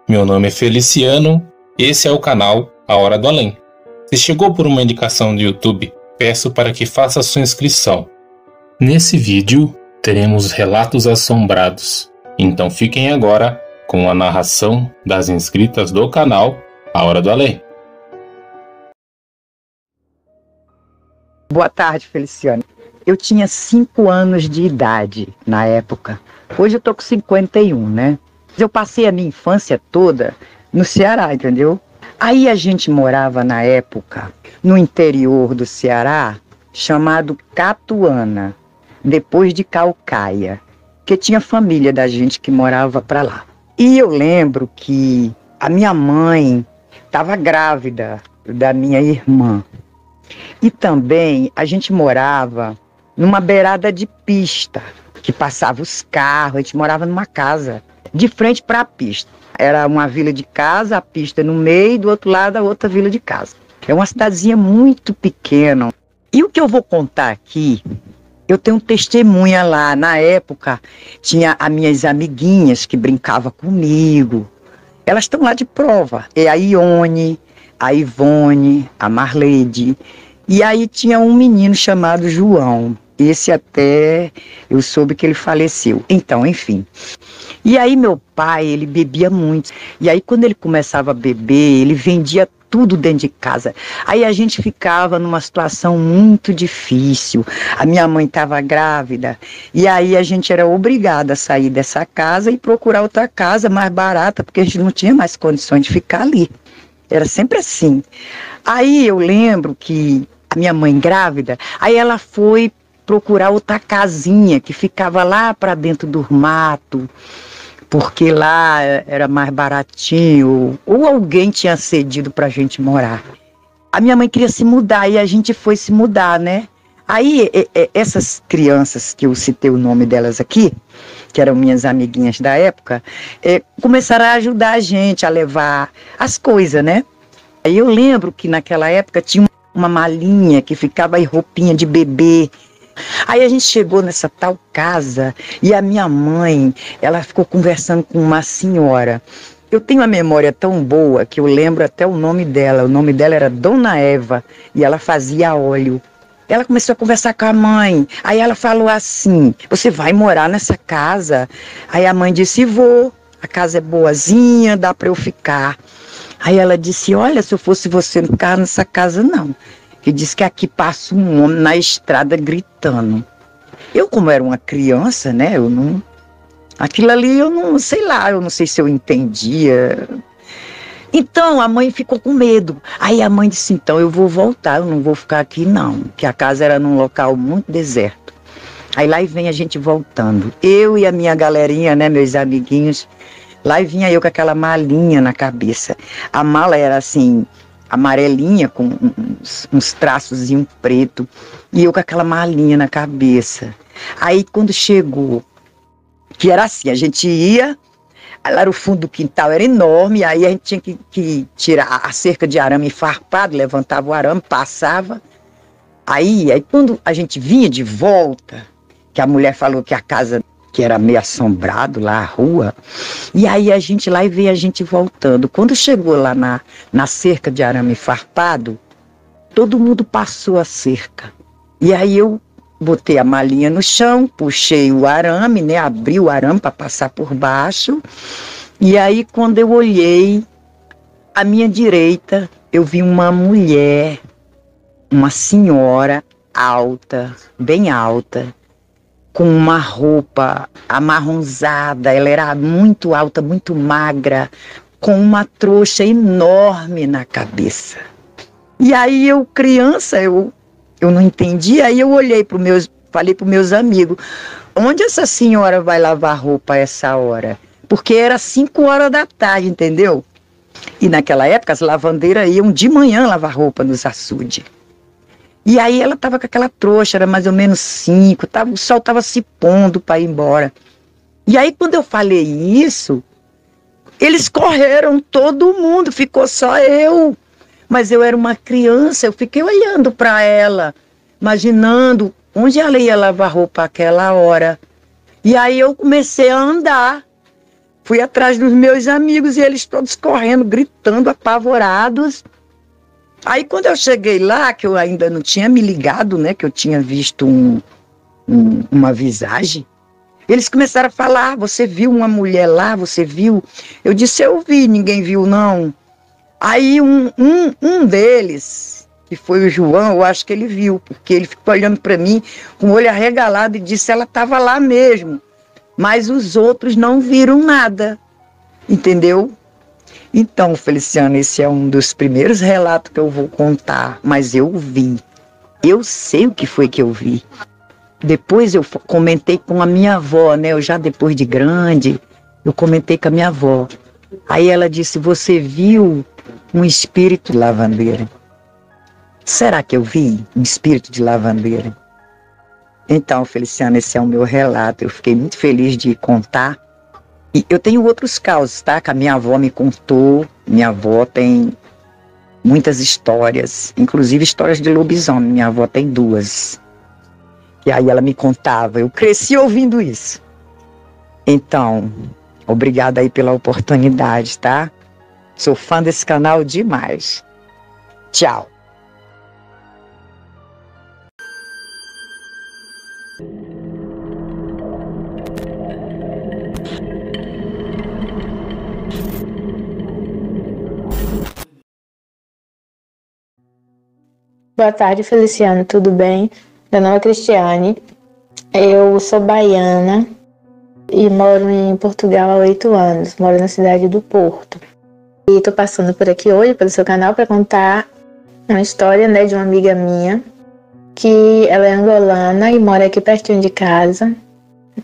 Meu nome é Feliciano, esse é o canal A Hora do Além. Se chegou por uma indicação do YouTube, peço para que faça sua inscrição. Nesse vídeo, teremos relatos assombrados, então fiquem agora com a narração das inscritas do canal A Hora do Além. Boa tarde, Feliciano. Eu tinha 5 anos de idade na época. Hoje eu tô com 51, né? Eu passei a minha infância toda no Ceará, entendeu? Aí a gente morava na época no interior do Ceará, chamado Catuana, depois de Caucaia, que tinha família da gente que morava pra lá. E eu lembro que a minha mãe estava grávida da minha irmã. E também a gente morava numa beirada de pista, que passava os carros, a gente morava numa casa de frente para a pista. Era uma vila de casa, a pista no meio, e do outro lado a outra vila de casa. É uma cidadezinha muito pequena. E o que eu vou contar aqui, eu tenho testemunha lá. Na época, tinha as minhas amiguinhas que brincavam comigo. Elas estão lá de prova. É a Ione, a Ivone, a Marleide. E aí tinha um menino chamado João. Esse até eu soube que ele faleceu. Então, enfim. E aí meu pai, ele bebia muito. E aí quando ele começava a beber, ele vendia tudo dentro de casa. Aí a gente ficava numa situação muito difícil. A minha mãe estava grávida. E aí a gente era obrigada a sair dessa casa e procurar outra casa mais barata, porque a gente não tinha mais condições de ficar ali. Era sempre assim. Aí eu lembro que a minha mãe grávida, aí ela foi procurar outra casinha que ficava lá para dentro do mato, porque lá era mais baratinho, ou alguém tinha cedido para a gente morar. A minha mãe queria se mudar e a gente foi se mudar, né? Aí essas crianças que eu citei o nome delas aqui, que eram minhas amiguinhas da época, começaram a ajudar a gente a levar as coisas, né? Aí eu lembro que naquela época tinha uma malinha que ficava aí roupinha de bebê. Aí a gente chegou nessa tal casa e a minha mãe, ela ficou conversando com uma senhora. Eu tenho uma memória tão boa que eu lembro até o nome dela. O nome dela era Dona Eva e ela fazia óleo. Ela começou a conversar com a mãe. Aí ela falou assim: você vai morar nessa casa? Aí a mãe disse: vou. A casa é boazinha, dá para eu ficar. Aí ela disse: olha, se eu fosse você, não ficava nessa casa não. Que diz que aqui passa um homem na estrada gritando. Eu, como era uma criança, né, eu não... Aquilo ali eu não, sei lá, eu não sei se eu entendia. Então a mãe ficou com medo. Aí a mãe disse: então eu vou voltar, eu não vou ficar aqui não. Que a casa era num local muito deserto. Aí lá vem a gente voltando. Eu e a minha galerinha, né, meus amiguinhos. Lá vinha eu com aquela malinha na cabeça. A mala era assim, amarelinha, com uns traçozinhos preto, e eu com aquela malinha na cabeça. Aí quando chegou, que era assim, a gente ia, lá no fundo do quintal era enorme, aí a gente tinha que tirar a cerca de arame farpado, levantava o arame, passava. Aí quando a gente vinha de volta, que a mulher falou que a casa, que era meio assombrado lá, a rua, e aí a gente lá e veio a gente voltando. Quando chegou lá na cerca de arame farpado, todo mundo passou a cerca. E aí eu botei a malinha no chão, puxei o arame, né, abri o arame para passar por baixo, e aí quando eu olhei, à minha direita, eu vi uma mulher, uma senhora alta, bem alta, com uma roupa amarronzada. Ela era muito alta, muito magra, com uma trouxa enorme na cabeça. E aí eu, criança, eu não entendi. Aí eu olhei falei para os meus amigos: onde essa senhora vai lavar roupa a essa hora? Porque era 5 horas da tarde, entendeu? E naquela época as lavandeiras iam de manhã lavar roupa nos açudes. E aí ela estava com aquela trouxa, era mais ou menos 5, o sol estava se pondo para ir embora. E aí quando eu falei isso, eles correram, todo mundo, ficou só eu. Mas eu era uma criança, eu fiquei olhando para ela, imaginando onde ela ia lavar roupa aquela hora. E aí eu comecei a andar. Fui atrás dos meus amigos e eles todos correndo, gritando, apavorados. Aí quando eu cheguei lá, que eu ainda não tinha me ligado, né, que eu tinha visto uma visagem, eles começaram a falar: você viu uma mulher lá, você viu? Eu disse: eu vi, ninguém viu não. Aí um deles, que foi o João, eu acho que ele viu, porque ele ficou olhando para mim com o olho arregalado e disse: ela estava lá mesmo. Mas os outros não viram nada, entendeu? Então, Feliciano, esse é um dos primeiros relatos que eu vou contar, mas eu vi. Eu sei o que foi que eu vi. Depois eu comentei com a minha avó, né? Eu já depois de grande, eu comentei com a minha avó. Aí ela disse: você viu um espírito de lavandeira? Será que eu vi um espírito de lavandeira? Então, Feliciano, esse é o meu relato. Eu fiquei muito feliz de contar. E eu tenho outros casos, tá? Que a minha avó me contou. Minha avó tem muitas histórias, inclusive histórias de lobisomem. Minha avó tem 2. E aí ela me contava. Eu cresci ouvindo isso. Então, obrigada aí pela oportunidade, tá? Sou fã desse canal demais. Tchau. Boa tarde, Feliciano, tudo bem? Meu nome é Cristiane, eu sou baiana e moro em Portugal há 8 anos, moro na cidade do Porto. E estou passando por aqui hoje, pelo seu canal, para contar uma história, né, de uma amiga minha, que ela é angolana e mora aqui pertinho de casa.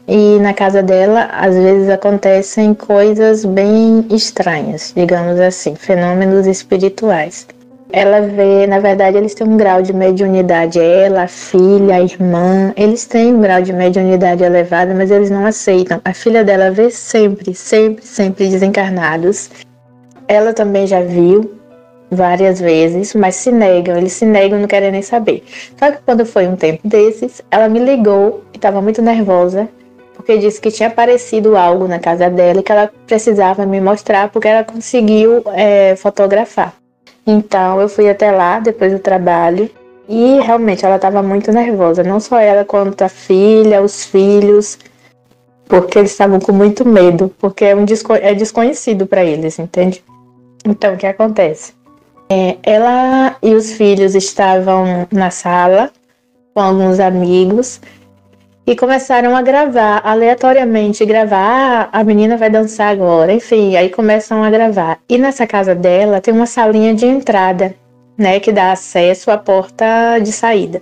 E na casa dela, às vezes, acontecem coisas bem estranhas, digamos assim, fenômenos espirituais. Ela vê, na verdade, eles têm um grau de mediunidade, ela, a filha, a irmã, eles têm um grau de mediunidade elevado, mas eles não aceitam. A filha dela vê sempre desencarnados. Ela também já viu várias vezes, mas eles se negam, não querem nem saber. Só que quando foi um tempo desses, ela me ligou e estava muito nervosa, porque disse que tinha aparecido algo na casa dela e que ela precisava me mostrar, porque ela conseguiu fotografar. Então eu fui até lá depois do trabalho e realmente ela estava muito nervosa, não só ela quanto a filha, os filhos, porque eles estavam com muito medo, porque é desconhecido para eles, entende? Então o que acontece? Ela e os filhos estavam na sala com alguns amigos e começaram a gravar, aleatoriamente gravar, a menina vai dançar agora, enfim, aí começam a gravar. E nessa casa dela tem uma salinha de entrada, né, que dá acesso à porta de saída.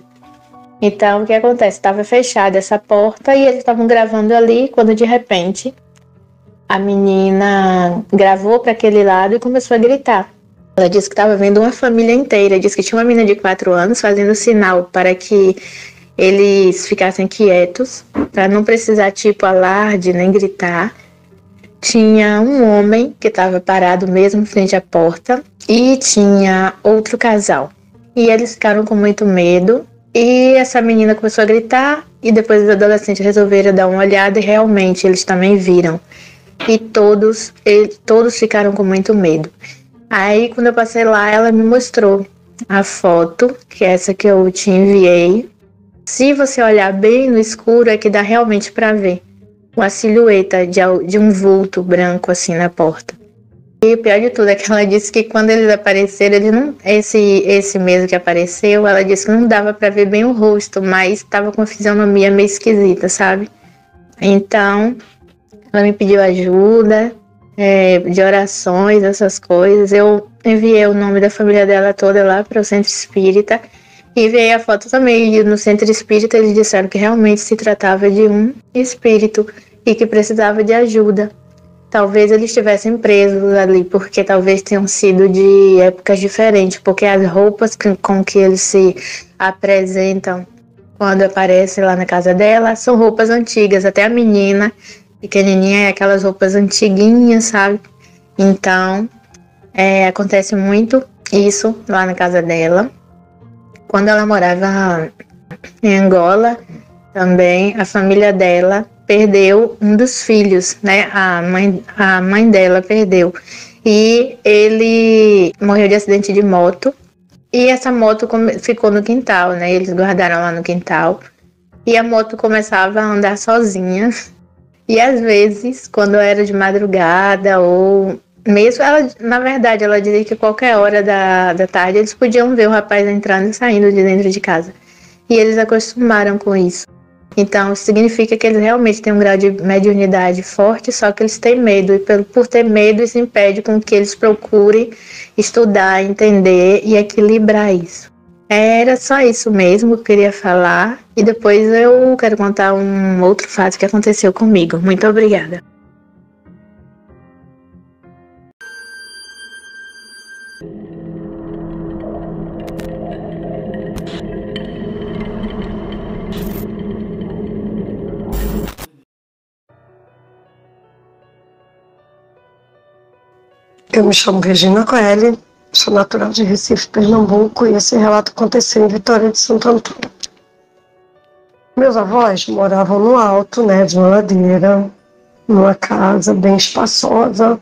Então, o que acontece? Estava fechada essa porta e eles estavam gravando ali, quando de repente a menina gravou para aquele lado e começou a gritar. Ela disse que estava vendo uma família inteira, disse que tinha uma menina de 4 anos fazendo sinal para que eles ficassem quietos, para não precisar tipo alarde nem gritar. Tinha um homem que estava parado mesmo em frente à porta e tinha outro casal. E eles ficaram com muito medo e essa menina começou a gritar e depois os adolescentes resolveram dar uma olhada e realmente eles também viram. E todos ficaram com muito medo. Aí quando eu passei lá, ela me mostrou a foto, que é essa que eu te enviei. Se você olhar bem no escuro, é que dá realmente para ver uma silhueta de um vulto branco assim na porta. E o pior de tudo é que ela disse que quando eles apareceram, esse mesmo que apareceu, ela disse que não dava para ver bem o rosto, mas estava com a fisionomia meio esquisita, sabe? Então, ela me pediu ajuda, de orações, essas coisas. Eu enviei o nome da família dela toda lá para o Centro Espírita. E veio a foto também, e no Centro Espírita eles disseram que realmente se tratava de um espírito e que precisava de ajuda. Talvez eles estivessem presos ali, porque talvez tenham sido de épocas diferentes, porque as roupas com que eles se apresentam quando aparecem lá na casa dela são roupas antigas, até a menina pequenininha é aquelas roupas antiguinhas, sabe? Então, acontece muito isso lá na casa dela. Quando ela morava em Angola, também a família dela perdeu um dos filhos, né? A mãe dela perdeu. E ele morreu de acidente de moto. E essa moto ficou no quintal, né? Eles guardaram lá no quintal. E a moto começava a andar sozinha. E às vezes, quando era de madrugada ou mesmo, na verdade, ela dizia que qualquer hora da tarde eles podiam ver o rapaz entrando e saindo de dentro de casa. E eles acostumaram com isso. Então, significa que eles realmente têm um grau de mediunidade forte, só que eles têm medo. E por ter medo, isso impede com que eles procurem estudar, entender e equilibrar isso. Era só isso mesmo que eu queria falar. E depois eu quero contar um outro fato que aconteceu comigo. Muito obrigada. Eu me chamo Regina Coelho, sou natural de Recife, Pernambuco, e esse relato aconteceu em Vitória de Santo Antônio. Meus avós moravam no alto, de uma ladeira, numa casa bem espaçosa,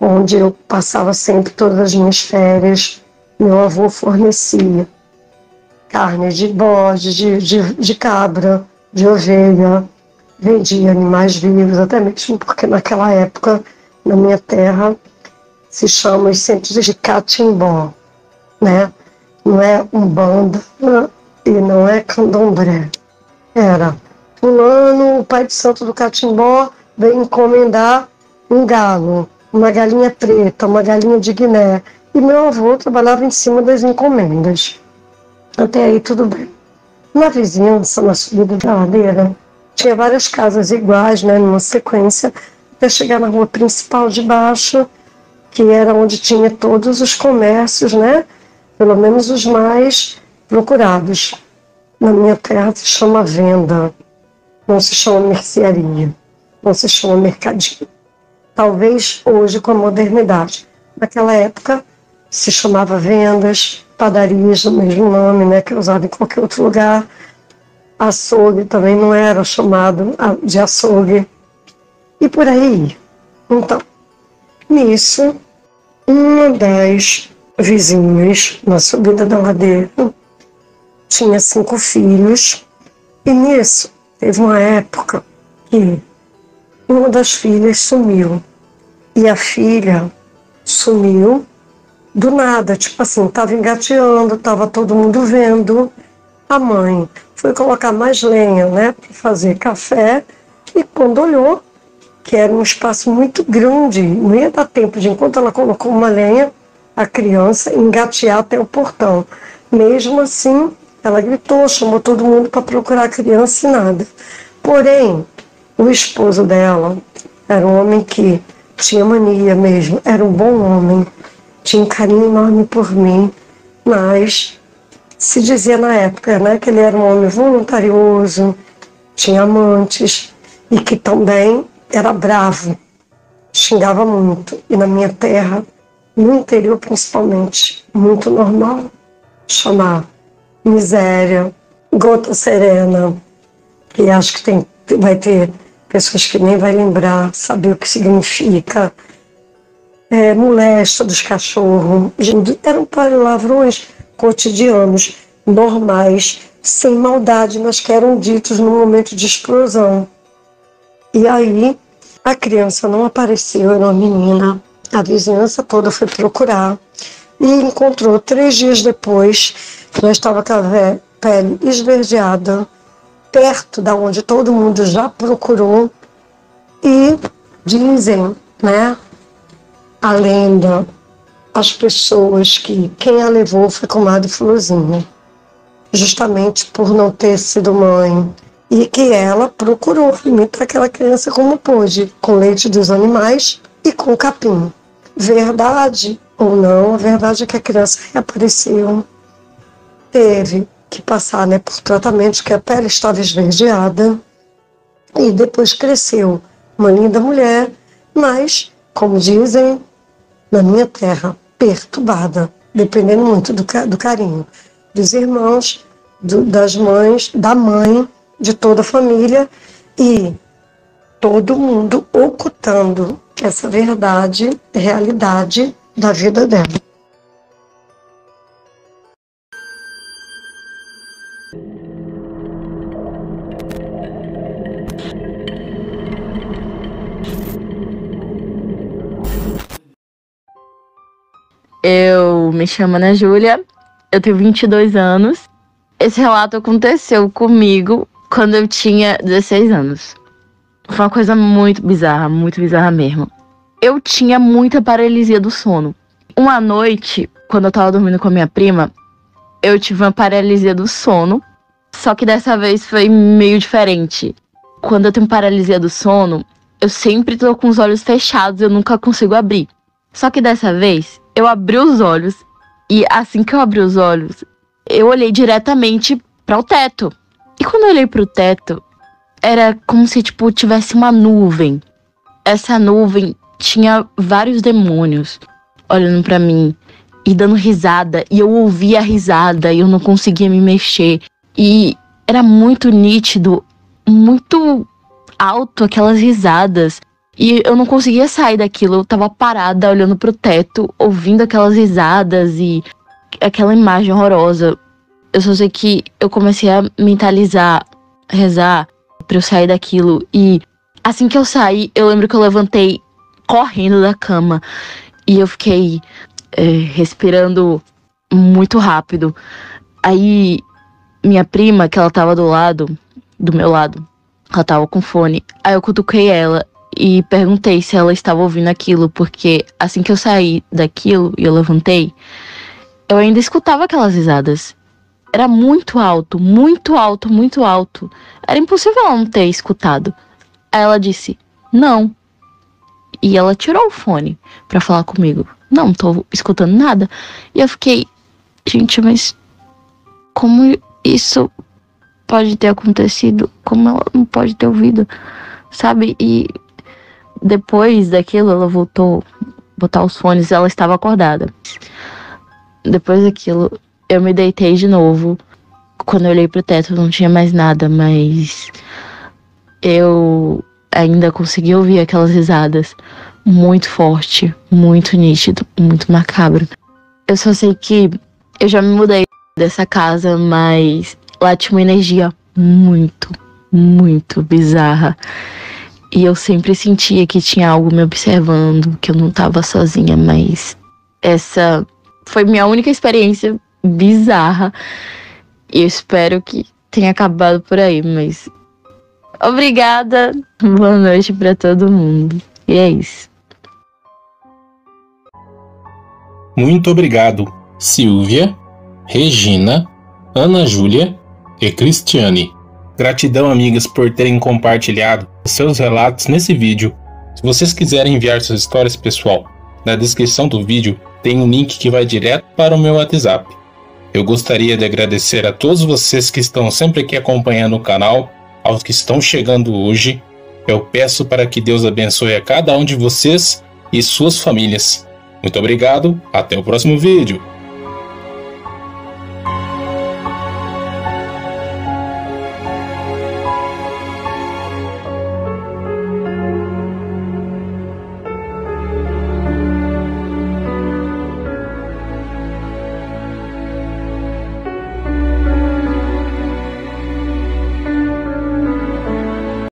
onde eu passava sempre todas as minhas férias. Meu avô fornecia carne de bode, de cabra, de ovelha, vendia animais vivos, até mesmo porque naquela época, na minha terra, se chama os centros de catimbó, Não é umbanda e não é candomblé. Era fulano, o pai de santo do catimbó, veio encomendar um galo, uma galinha preta, uma galinha de Guiné. E meu avô trabalhava em cima das encomendas. Até aí tudo bem. Na vizinhança, na subida da ladeira, tinha várias casas iguais, numa sequência, até chegar na rua principal de baixo, que era onde tinha todos os comércios, pelo menos os mais procurados. Na minha terra se chama venda, não se chama mercearia, não se chama mercadinho. Talvez hoje com a modernidade. Naquela época se chamava vendas, padarias, o mesmo nome, que é usado em qualquer outro lugar. Açougue também não era chamado de açougue. E por aí. Então, nisso, uma das vizinhas, na subida da ladeira, tinha 5 filhos, e nisso teve uma época que uma das filhas sumiu. E a filha sumiu do nada, tipo assim, estava engateando, estava todo mundo vendo. A mãe foi colocar mais lenha, para fazer café, e quando olhou, que era um espaço muito grande, não ia dar tempo de, enquanto ela colocou uma lenha, a criança engatear até o portão. Mesmo assim, ela gritou, chamou todo mundo para procurar a criança e nada. Porém, o esposo dela era um homem que tinha mania mesmo, era um bom homem, tinha um carinho enorme por mim, mas se dizia na época, que ele era um homem voluntarioso, tinha amantes e que também era bravo, xingava muito. E na minha terra, no interior principalmente, muito normal, chamar miséria, gota serena, e acho que vai ter pessoas que nem vai lembrar, saber o que significa, moléstia dos cachorros, eram palavrões cotidianos, normais, sem maldade, mas que eram ditos no momento de explosão. E aí, a criança não apareceu, era uma menina, a vizinhança toda foi procurar, e encontrou 3 dias depois, já estava com a pele esverdeada, perto da onde todo mundo já procurou, e dizem, a lenda, as pessoas que quem a levou foi comadre Florzinha, justamente por não ter sido mãe, e que ela procurou alimentar aquela criança como pôde, com leite dos animais e com capim. Verdade ou não, a verdade é que a criança reapareceu, teve que passar por tratamento, que a pele estava esverdeada, e depois cresceu uma linda mulher, mas, como dizem na minha terra, perturbada, dependendo muito do carinho dos irmãos, das mães, da mãe, de toda a família, e todo mundo ocultando essa verdade, realidade da vida dela. Eu me chamo Ana Júlia, eu tenho 22 anos. Esse relato aconteceu comigo quando eu tinha 16 anos. Foi uma coisa muito bizarra mesmo. Eu tinha muita paralisia do sono. Uma noite, quando eu tava dormindo com a minha prima, eu tive uma paralisia do sono, só que dessa vez foi meio diferente. Quando eu tenho paralisia do sono, eu sempre tô com os olhos fechados, eu nunca consigo abrir. Só que dessa vez, eu abri os olhos e assim que eu abri os olhos, eu olhei diretamente para o teto. E quando eu olhei para o teto, era como se tivesse uma nuvem. Essa nuvem tinha vários demônios olhando para mim e dando risada. E eu ouvia a risada e eu não conseguia me mexer. E era muito nítido, muito alto aquelas risadas. E eu não conseguia sair daquilo, eu tava parada olhando pro teto, ouvindo aquelas risadas e aquela imagem horrorosa. Eu só sei que eu comecei a mentalizar, rezar pra eu sair daquilo. E assim que eu saí, eu lembro que eu levantei correndo da cama e eu fiquei respirando muito rápido. Aí minha prima, que ela tava do meu lado, ela tava com fone. Aí eu cutuquei ela e perguntei se ela estava ouvindo aquilo, porque assim que eu saí daquilo e eu levantei, eu ainda escutava aquelas risadas. Era muito alto, muito alto, muito alto. Era impossível ela não ter escutado. Aí ela disse, não. E ela tirou o fone pra falar comigo. Não tô escutando nada. E eu fiquei, gente, mas como isso pode ter acontecido? Como ela não pode ter ouvido? Sabe? E depois daquilo, ela voltou a botar os fones e ela estava acordada. Depois daquilo, eu me deitei de novo. Quando eu olhei pro teto, não tinha mais nada, mas eu ainda consegui ouvir aquelas risadas muito forte, muito nítido, muito macabro. Eu só sei que eu já me mudei dessa casa, mas lá tinha uma energia muito, muito bizarra. E eu sempre sentia que tinha algo me observando, que eu não tava sozinha, mas essa foi minha única experiência bizarra. E eu espero que tenha acabado por aí, mas obrigada, boa noite pra todo mundo. E é isso. Muito obrigado, Silvia, Regina, Ana Júlia e Cristiane. Gratidão, amigas, por terem compartilhado seus relatos nesse vídeo. Se vocês quiserem enviar suas histórias, pessoal, na descrição do vídeo tem um link que vai direto para o meu WhatsApp. Eu gostaria de agradecer a todos vocês que estão sempre aqui acompanhando o canal, aos que estão chegando hoje. Eu peço para que Deus abençoe a cada um de vocês e suas famílias. Muito obrigado, até o próximo vídeo.